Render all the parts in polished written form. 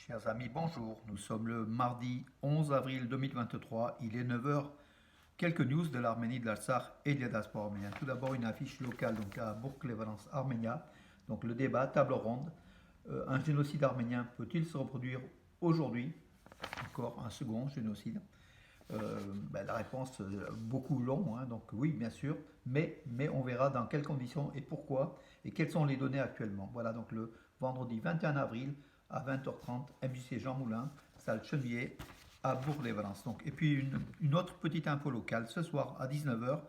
Chers amis, bonjour. Nous sommes le mardi 11 avril 2023. Il est 9 heures. Quelques news de l'Arménie, de l'Artsakh et de la diaspora arménienne. Tout d'abord, une affiche locale donc à Bourg-les-Valences, Arménia. Donc le débat, table ronde. Un génocide arménien peut-il se reproduire aujourd'hui? Encore un second génocide. La réponse, beaucoup long, hein, donc oui, bien sûr, mais on verra dans quelles conditions et pourquoi et quelles sont les données actuellement. Voilà, donc le vendredi 21 avril à 20h30, MJC Jean Moulin, salle Chevier à Bourg-les-Valences. Et puis une autre petite info locale, ce soir à 19h,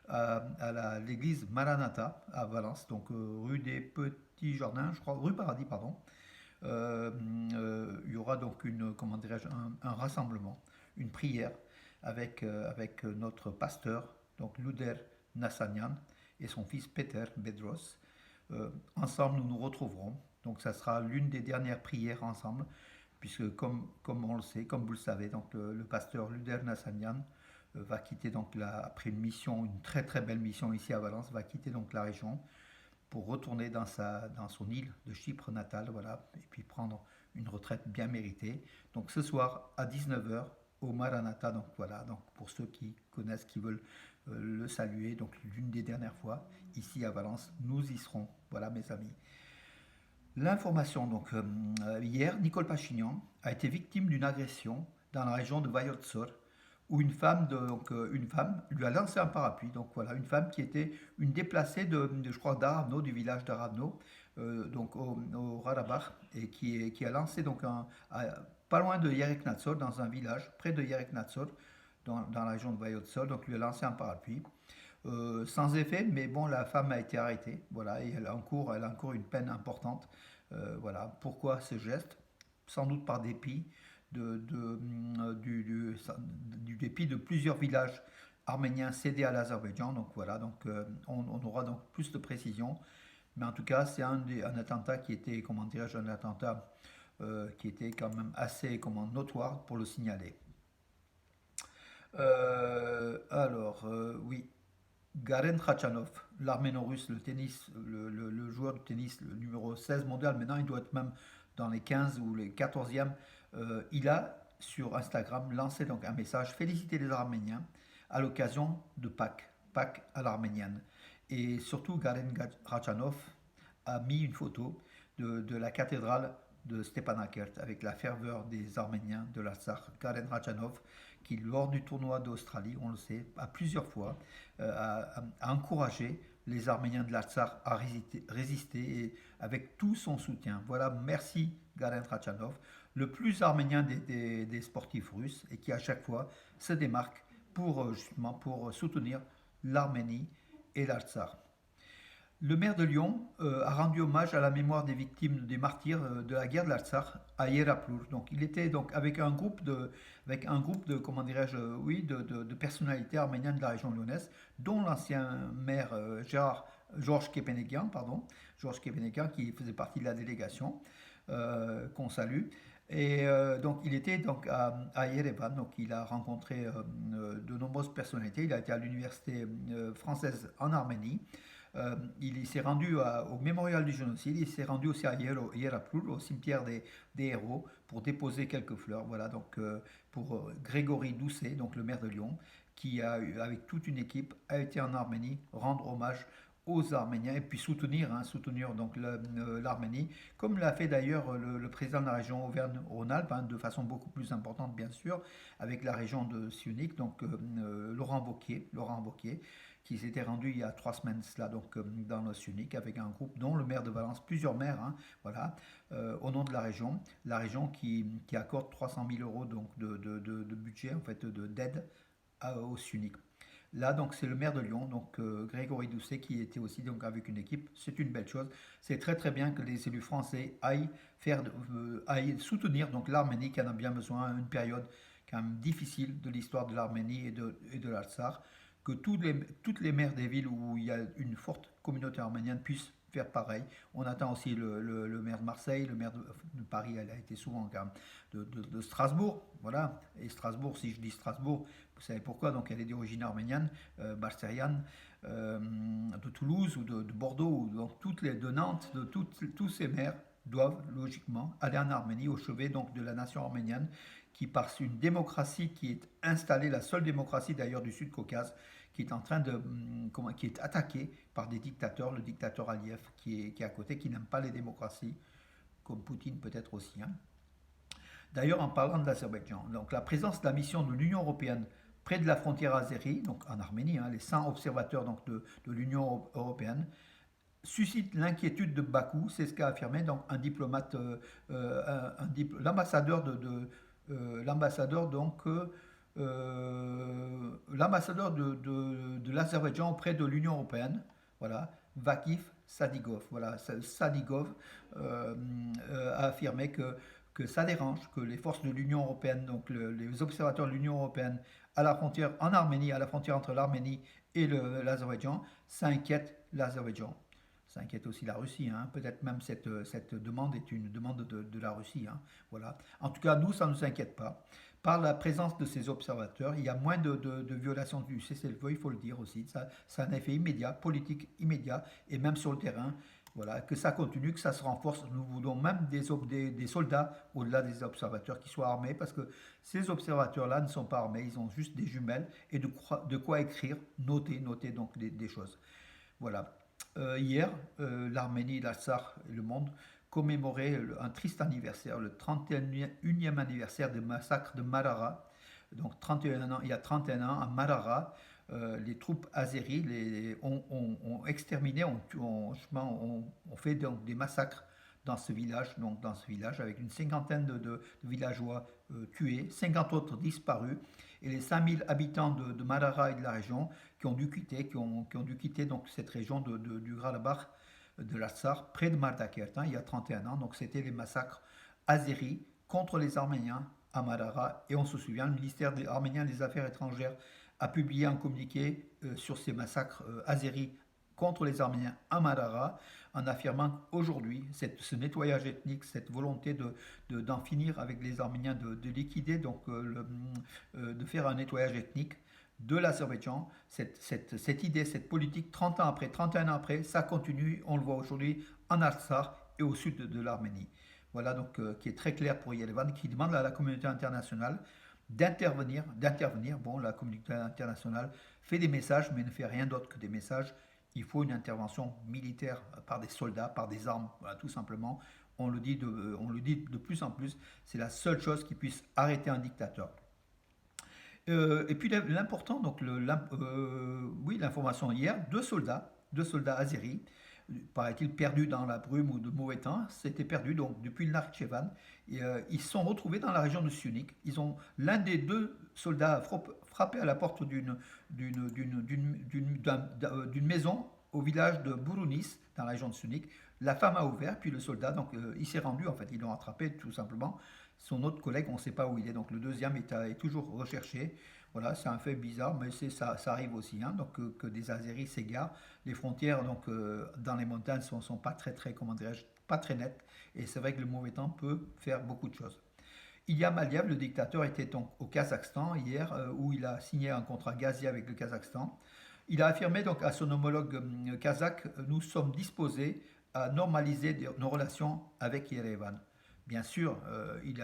à l'église Maranatha à Valence, donc rue des Petits Jardins, je crois, rue Paradis, pardon. Il y aura donc comment dirais-je, un rassemblement, une prière avec notre pasteur, donc Luder Nassanian, et son fils Peter Bedros. Ensemble, nous nous retrouverons. Donc, ça sera l'une des dernières prières ensemble, puisque comme on le sait, comme vous le savez, donc le pasteur Luder Nassanian va quitter donc après une mission, une très très belle mission ici à Valence, va quitter donc la région pour retourner dans son île de Chypre natale, voilà, et puis prendre une retraite bien méritée. Donc ce soir à 19h au Maranatha, donc voilà, donc pour ceux qui connaissent, qui veulent le saluer, donc l'une des dernières fois ici à Valence, nous y serons, voilà mes amis. L'information, donc hier, Nicole Pachignan a été victime d'une agression dans la région de Vayotsor, où une femme lui a lancé un parapluie. Donc voilà, une femme qui était une déplacée je crois, d'Aravno, du village d'Aravno, donc au Karabakh, et qui a lancé pas loin de Yerek-Natsor, dans un village près de Yerek-Natsor, dans la région de Vayotsor, donc lui a lancé un parapluie. Sans effet, mais bon, la femme a été arrêtée, voilà, et elle encourt une peine importante. Voilà, pourquoi ce geste? Sans doute par dépit du dépit de plusieurs villages arméniens cédés à l'Azerbaïdjan. Donc voilà, on aura donc plus de précisions. Mais en tout cas, c'est un attentat qui était, comment dirais-je, un attentat qui était quand même assez notoire pour le signaler. Oui, Garen Khachanov, l'arméno-russe, le tennis, le joueur de tennis, le numéro 16 mondial, maintenant il doit être même dans les 15 ou les 14e, il a sur Instagram lancé donc un message, féliciter les Arméniens à l'occasion de Pâques, Pâques à l'arménienne. Et surtout Garen Khachanov a mis une photo de la cathédrale de Stepanakert avec la ferveur des Arméniens de l'Artsakh. Garen Khachanov, qui lors du tournoi d'Australie, on le sait, a plusieurs fois a encouragé les Arméniens de l'Artsakh à résister et avec tout son soutien. Voilà, merci Garen Khachanov, le plus arménien des sportifs russes et qui à chaque fois se démarque justement pour soutenir l'Arménie et l'Artsakh. Le maire de Lyon a rendu hommage à la mémoire des victimes, des martyrs de la guerre de l'Artsakh à Yeraplour. Donc il était donc avec un groupe de comment dirais-je, oui, de personnalités arméniennes de la région lyonnaise, dont l'ancien maire Georges Kepenekian, Georges Kepenekian qui faisait partie de la délégation qu'on salue. Et donc il était donc à Yerevan, donc il a rencontré de nombreuses personnalités. Il a été à l'université française en Arménie. Il s'est rendu au mémorial du génocide, il s'est rendu aussi à Yeraplour, au cimetière des héros, pour déposer quelques fleurs. Voilà, donc pour Grégory Doucet, donc le maire de Lyon, qui avec toute une équipe, a été en Arménie rendre hommage aux Arméniens et puis soutenir donc l'Arménie, comme l'a fait d'ailleurs le président de la région Auvergne-Rhône-Alpes, hein, de façon beaucoup plus importante bien sûr, avec la région de Siunik, donc Laurent Wauquiez, qui s'était rendu il y a 3 semaines cela, donc dans le Siunik, avec un groupe dont le maire de Valence, plusieurs maires, hein, voilà, au nom de la région qui accorde 300 000 euros donc, de budget, en fait, d'aide au Siunik. Là, donc, c'est le maire de Lyon, donc Grégory Doucet, qui était aussi donc avec une équipe. C'est une belle chose. C'est très très bien que les élus français aillent soutenir donc l'Arménie, qui en a bien besoin à une période quand même difficile de l'histoire de l'Arménie et de l'Artsakh. Que toutes les maires des villes où il y a une forte communauté arménienne puissent faire pareil. On attend aussi le maire de Marseille, le maire de Paris, elle a été souvent quand même, de Strasbourg, voilà. Et Strasbourg, si je dis Strasbourg, vous savez pourquoi, donc elle est d'origine arménienne, barstériane, de Toulouse ou de Bordeaux, ou donc de Nantes, tous ces maires doivent logiquement aller en Arménie, au chevet donc de la nation arménienne, qui par une démocratie qui est installée, la seule démocratie d'ailleurs du Sud-Caucase, qui est en train de, qui est attaquée par des dictateurs, le dictateur Aliyev qui est à côté, qui n'aime pas les démocraties, comme Poutine peut-être aussi, hein. D'ailleurs, en parlant de l'Azerbaïdjan, donc la présence de la mission de l'Union européenne près de la frontière azérie, donc en Arménie, hein, les 100 observateurs donc, de l'Union européenne, suscite l'inquiétude de Bakou, c'est ce qu'a affirmé donc un diplomate, l'ambassadeur l'ambassadeur donc l'ambassadeur de l'Azerbaïdjan auprès de l'Union européenne, voilà, Vakif Sadigov, voilà, Sadigov a affirmé que ça dérange, que les forces de l'Union européenne, donc les observateurs de l'Union européenne à la frontière en Arménie, à la frontière entre l'Arménie et l'Azerbaïdjan, ça inquiète l'Azerbaïdjan. Ça inquiète aussi la Russie, hein. Peut-être même cette demande est une demande de la Russie, hein. Voilà. En tout cas, nous, ça ne nous inquiète pas. Par la présence de ces observateurs, il y a moins de violations du cessez-le-feu, il faut le dire aussi. Ça a un effet immédiat, politique immédiat, et même sur le terrain. Voilà, que ça continue, que ça se renforce. Nous voulons même des soldats au-delà des observateurs qui soient armés, parce que ces observateurs-là ne sont pas armés, ils ont juste des jumelles et de quoi écrire, noter donc des choses. Voilà. Hier, l'Arménie, l'Artsakh et le monde commémoraient un triste anniversaire, le 31e anniversaire des massacres de Marara. Donc 31 ans, il y a 31 ans, à Marara, les troupes azéries ont exterminé, ont fait donc des massacres dans ce village, avec une cinquantaine de villageois tués, 50 autres disparus, et les 5000 habitants de Marara et de la région qui ont dû quitter donc cette région du Karabakh, de l'Artsakh, près de Mardakert, hein, il y a 31 ans. Donc c'était les massacres azéris contre les Arméniens à Marara. Et on se souvient, le ministère arménien des Affaires étrangères a publié un communiqué sur ces massacres azéris contre les Arméniens à Marara, en affirmant qu'aujourd'hui, ce nettoyage ethnique, cette volonté d'en finir avec les Arméniens, de liquider, donc de faire un nettoyage ethnique de l'Azerbaïdjan, cette idée, cette politique, 30 ans après, 31 ans après, ça continue, on le voit aujourd'hui en Artsakh et au sud de l'Arménie. Voilà donc qui est très clair pour Yerevan, qui demande à la communauté internationale d'intervenir. Bon, la communauté internationale fait des messages, mais ne fait rien d'autre que des messages. Il faut une intervention militaire par des soldats, par des armes, voilà, tout simplement. On le dit de plus en plus, c'est la seule chose qui puisse arrêter un dictateur. Et puis l'important, donc oui, l'information hier, deux soldats azéris, paraît-il perdus dans la brume ou de mauvais temps, s'étaient perdus donc depuis le Nakhchivan. Et, ils se sont retrouvés dans la région de Syunik. L'un des deux soldats a frappé à la porte d'une maison au village de Bourounis, dans la région de Syunik. La femme a ouvert, puis le soldat, donc il s'est rendu, en fait, ils l'ont attrapé tout simplement. Son autre collègue, on ne sait pas où il est, donc le deuxième est toujours recherché. Voilà, c'est un fait bizarre, mais ça arrive aussi, hein, donc que des Azéris s'égarent. Les frontières donc, dans les montagnes sont pas très, comment dirais-je, pas très nettes, et c'est vrai que le mauvais temps peut faire beaucoup de choses. Ilham Aliyev, le dictateur, était donc au Kazakhstan hier, où il a signé un contrat gazier avec le Kazakhstan. Il a affirmé donc à son homologue kazakh, nous sommes disposés à normaliser nos relations avec Yerevan. Bien sûr, il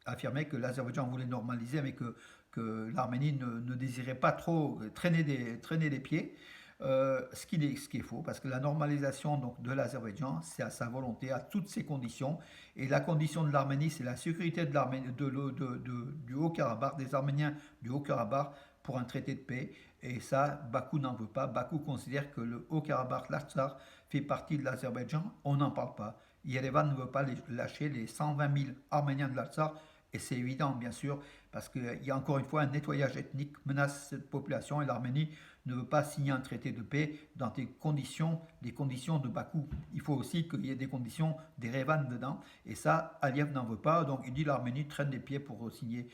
affirmait que l'Azerbaïdjan voulait normaliser, mais que l'Arménie ne désirait pas trop traîner les pieds, ce qui est faux, parce que la normalisation donc, de l'Azerbaïdjan, c'est à sa volonté, à toutes ses conditions, et la condition de l'Arménie, c'est la sécurité du Haut-Karabakh, des Arméniens du Haut-Karabakh, pour un traité de paix, et ça, Bakou n'en veut pas. Bakou considère que le Haut-Karabakh, l'Artsakh, fait partie de l'Azerbaïdjan, on n'en parle pas. Yerevan ne veut pas lâcher les 120 000 Arméniens de l'Artsakh, et c'est évident, bien sûr, parce qu'il y a encore une fois un nettoyage ethnique menace cette population, et l'Arménie ne veut pas signer un traité de paix dans des conditions de Bakou. Il faut aussi qu'il y ait des conditions d'Erevan dedans, et ça, Aliyev n'en veut pas, donc il dit l'Arménie traîne des pieds pour signer,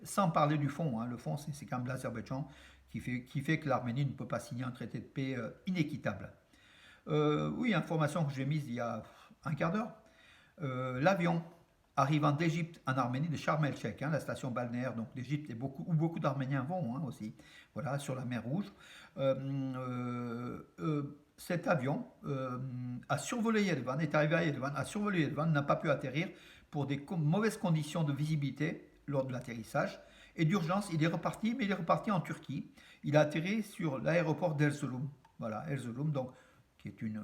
sans parler du fond, hein. Le fond, c'est quand même l'Azerbaïdjan qui fait que l'Arménie ne peut pas signer un traité de paix inéquitable. Oui, information que j'ai mise il y a un quart d'heure. L'avion arrivant d'Égypte en Arménie, de Sharm el-Sheikh, hein, la station balnéaire donc d'Égypte, où beaucoup d'Arméniens vont, hein, aussi, voilà, sur la mer Rouge, cet avion a survolé Yerevan, est arrivé à Yerevan, a survolé Yerevan, n'a pas pu atterrir pour des mauvaises conditions de visibilité lors de l'atterrissage. Et d'urgence, il est reparti, mais il est reparti en Turquie. Il a atterri sur l'aéroport d'Erzurum. Voilà, Erzurum, donc, qui est une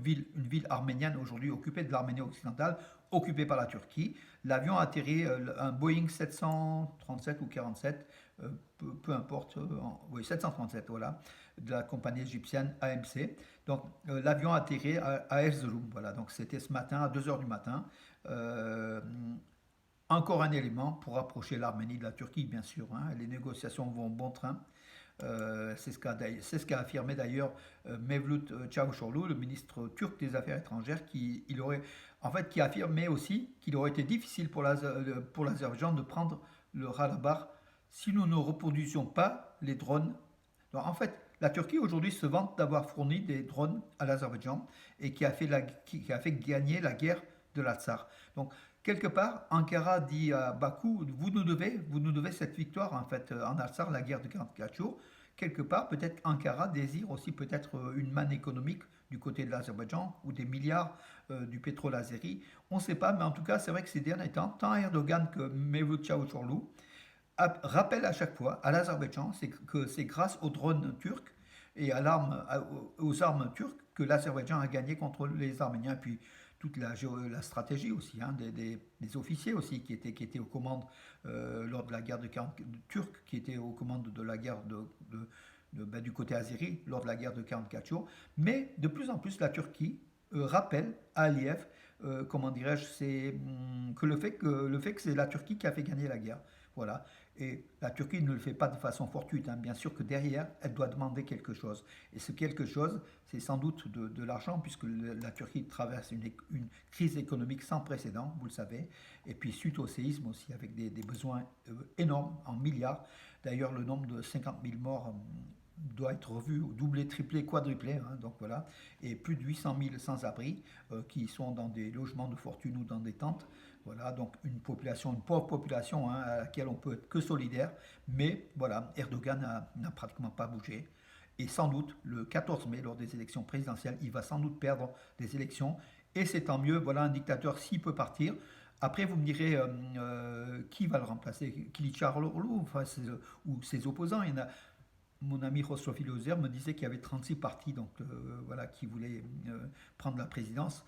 ville arménienne aujourd'hui occupée de l'Arménie occidentale, occupée par la Turquie. L'avion a atterri, un Boeing 737 ou 47, peu importe, oui, 737, voilà, de la compagnie égyptienne AMC. Donc, l'avion a atterri à Erzurum, voilà, donc c'était ce matin à 2 heures du matin. Euh, Encore un élément pour rapprocher l'Arménie de la Turquie, bien sûr, hein. Les négociations vont bon train. C'est ce qu'a affirmé d'ailleurs Mevlut Çavuşoğlu, le ministre turc des Affaires étrangères, qui a affirmé aussi qu'il aurait été difficile pour l'Azerbaïdjan de prendre le Karabakh si nous ne reproduisions pas les drones. Donc, en fait, la Turquie aujourd'hui se vante d'avoir fourni des drones à l'Azerbaïdjan et qui a fait gagner la guerre de l'Artsakh. Donc, quelque part, Ankara dit à Bakou, vous nous devez cette victoire en fait en Artsakh, la guerre de 44 jours. Quelque part, peut-être Ankara désire aussi peut-être une manne économique du côté de l'Azerbaïdjan ou des milliards du pétrole azéri. On ne sait pas, mais en tout cas, c'est vrai que ces derniers temps, tant Erdogan que Mevlut Çavuşoğlu rappellent à chaque fois à l'Azerbaïdjan que c'est grâce aux drones turcs et aux armes turques que l'Azerbaïdjan a gagné contre les Arméniens. Et puis toute la stratégie aussi, hein, des officiers aussi qui étaient aux commandes lors de la guerre de 40, turcs, qui étaient aux commandes de la guerre du côté azéri lors de la guerre de 44 jours. Mais de plus en plus, la Turquie rappelle à Aliyev, comment dirais-je, que le fait que c'est la Turquie qui a fait gagner la guerre. Voilà. Et la Turquie ne le fait pas de façon fortuite, hein. Bien sûr que derrière, elle doit demander quelque chose. Et ce quelque chose, c'est sans doute de l'argent, puisque la Turquie traverse une crise économique sans précédent, vous le savez. Et puis suite au séisme aussi, avec des besoins énormes, en milliards. D'ailleurs, le nombre de 50 000 morts doit être revu, doublé, triplé, quadruplé, hein, donc voilà, et plus de 800 000 sans-abri qui sont dans des logements de fortune ou dans des tentes. Voilà, donc une pauvre population, hein, à laquelle on peut être que solidaire, mais voilà, Erdogan n'a pratiquement pas bougé. Et sans doute, le 14 mai, lors des élections présidentielles, il va sans doute perdre des élections, et c'est tant mieux, voilà un dictateur s'il peut partir. Après, vous me direz qui va le remplacer, Kılıçdaroğlu, enfin, ou ses opposants. Il y en a, mon ami Khosrow Filozer me disait qu'il y avait 36 partis donc, voilà, qui voulaient prendre la présidence.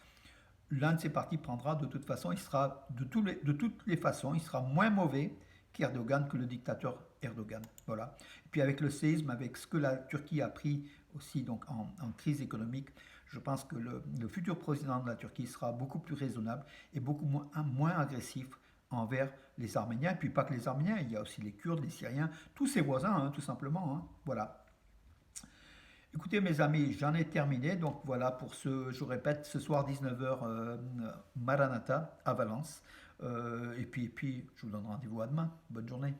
L'un de ces partis prendra de toute façon, il sera de toutes les façons, il sera moins mauvais qu'Erdogan, que le dictateur Erdogan. Voilà. Et puis avec le séisme, avec ce que la Turquie a pris aussi donc en crise économique, je pense que le futur président de la Turquie sera beaucoup plus raisonnable et beaucoup moins agressif envers les Arméniens. Et puis pas que les Arméniens, il y a aussi les Kurdes, les Syriens, tous ses voisins, hein, tout simplement. Hein. Voilà. Écoutez mes amis, j'en ai terminé. Donc voilà pour je répète, ce soir 19 h Maranatha à Valence. Et puis, je vous donne rendez-vous à demain. Bonne journée.